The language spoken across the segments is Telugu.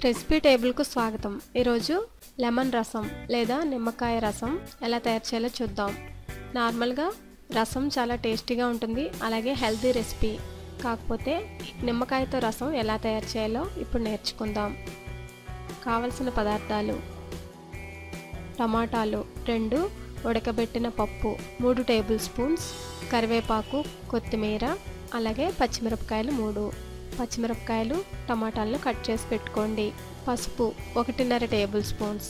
రెసిపీ టేబుల్కు స్వాగతం. ఈరోజు లెమన్ రసం లేదా నిమ్మకాయ రసం ఎలా తయారు చేయాలో చూద్దాం. నార్మల్గా రసం చాలా టేస్టీగా ఉంటుంది, అలాగే హెల్తీ రెసిపీ. కాకపోతే నిమ్మకాయతో రసం ఎలా తయారు చేయాలో ఇప్పుడు నేర్చుకుందాం. కావలసిన పదార్థాలు: టమాటాలు 2, ఉడకబెట్టిన పప్పు 3 టేబుల్ స్పూన్స్, కరివేపాకు, కొత్తిమీర, అలాగే పచ్చిమిరపకాయలు 3. పచ్చిమిరపకాయలు, టమాటాలను కట్ చేసి పెట్టుకోండి. పసుపు 1.5 టేబుల్ స్పూన్స్,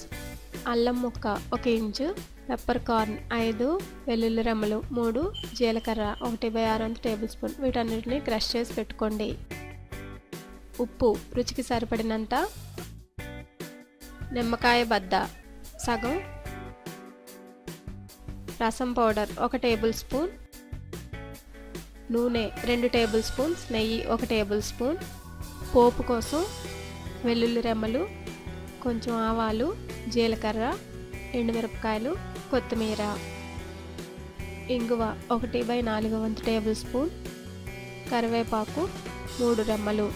అల్లం ముక్క 1 ఇంచు, పెప్పర్ కార్న్ 5, వెల్లుల్లి రెమ్మలు 3, జీలకర్ర 1/6 టేబుల్ స్పూన్. వీటన్నిటిని క్రష్ చేసి పెట్టుకోండి. ఉప్పు రుచికి సరిపడినంత, నిమ్మకాయ బద్ద సగం, రసం పౌడర్ 1 టేబుల్ స్పూన్, నూనె 2 టేబుల్ స్పూన్స్, నెయ్యి 1 టేబుల్ స్పూన్, పోపు కోసం వెల్లుల్లి రెమ్మలు, కొంచెం ఆవాలు, జీలకర్ర, ఎండుమిరపకాయలు, కొత్తిమీర, ఇంగువ 1/4 టేబుల్ స్పూన్, కరివేపాకు 3 రెమ్మలు.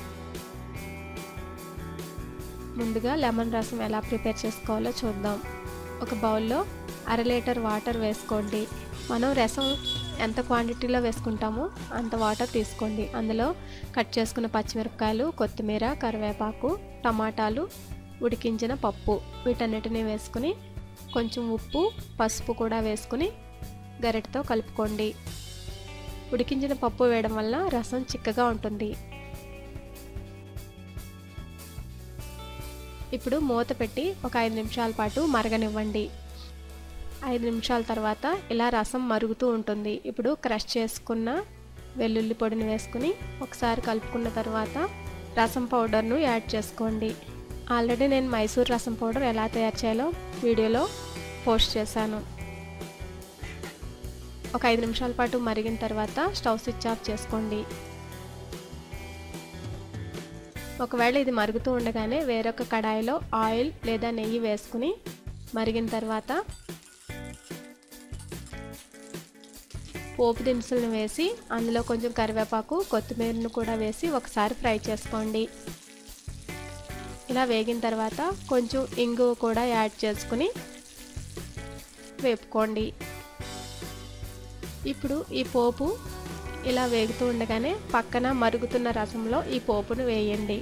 ముందుగా లెమన్ రసం ఎలా ప్రిపేర్ చేసుకోవాలో చూద్దాం. ఒక బౌల్లో 1/2 లీటర్ వాటర్ వేసుకోండి. మనం రసం ఎంత క్వాంటిటీలో వేసుకుంటామో అంత వాటర్ తీసుకోండి. అందులో కట్ చేసుకున్న పచ్చిమిరపకాయలు, కొత్తిమీర, కరివేపాకు, టమాటాలు, ఉడికించిన పప్పు వీటన్నిటిని వేసుకుని కొంచెం ఉప్పు, పసుపు కూడా వేసుకుని గరిటెతో కలుపుకోండి. ఉడికించిన పప్పు వేయడం వల్ల రసం చిక్కగా ఉంటుంది. ఇప్పుడు మూత పెట్టి ఒక 5 నిమిషాల పాటు మరగనివ్వండి. 5 నిమిషాల తర్వాత ఇలా రసం మరుగుతూ ఉంటుంది. ఇప్పుడు క్రష్ చేసుకున్న వెల్లుల్లి పొడిని వేసుకుని ఒకసారి కలుపుకున్న తర్వాత రసం పౌడర్ను యాడ్ చేసుకోండి. ఆల్రెడీ నేను మైసూర్ రసం పౌడర్ ఎలా తయారు చేయాలో వీడియోలో పోస్ట్ చేశాను. ఒక 5 నిమిషాల పాటు మరిగిన తర్వాత స్టవ్ స్విచ్ ఆఫ్ చేసుకోండి. ఒకవేళ ఇది మరుగుతూ ఉండగానే వేరొక కడాయిలో ఆయిల్ లేదా నెయ్యి వేసుకుని మరిగిన తర్వాత పోపు దినుసులను వేసి అందులో కొంచెం కరివేపాకు, కొత్తిమీరను కూడా వేసి ఒకసారి ఫ్రై చేసుకోండి. ఇలా వేగిన తర్వాత కొంచెం ఇంగువ కూడా యాడ్ చేసుకుని వేపుకోండి. ఇప్పుడు ఈ పోపు ఇలా వేగుతూ ఉండగానే పక్కన మరుగుతున్న రసంలో ఈ పోపును వేయండి.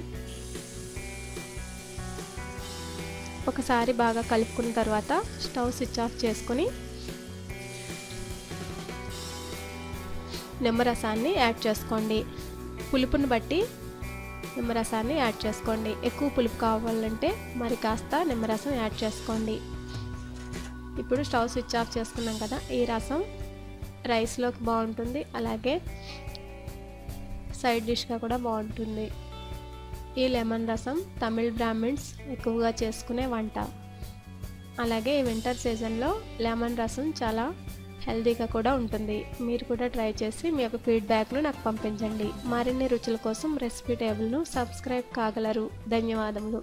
ఒకసారి బాగా కలుపుకున్న తర్వాత స్టవ్ స్విచ్ ఆఫ్ చేసుకుని నిమ్మరసాన్ని యాడ్ చేసుకోండి. పులుపుని బట్టి నిమ్మరసాన్ని యాడ్ చేసుకోండి. ఎక్కువ పులుపు కావాలంటే మరి కాస్త నిమ్మరసం యాడ్ చేసుకోండి. ఇప్పుడు స్టవ్ స్విచ్ ఆఫ్ చేసుకున్నాం కదా, ఈ రసం రైస్లోకి బాగుంటుంది, అలాగే సైడ్ డిష్గా కూడా బాగుంటుంది. ఈ లెమన్ రసం తమిళ్ బ్రాహ్మిన్స్ ఎక్కువగా చేసుకునే వంట. అలాగే ఈ వింటర్ సీజన్లో లెమన్ రసం చాలా హెల్తీగా కూడా ఉంటుంది. మీరు కూడా ట్రై చేసి మీ యొక్క ఫీడ్బ్యాక్ను నాకు పంపించండి. మరిన్ని రుచుల కోసం రెసిపీ టేబుల్ను సబ్స్క్రైబ్ కాగలరు. ధన్యవాదములు.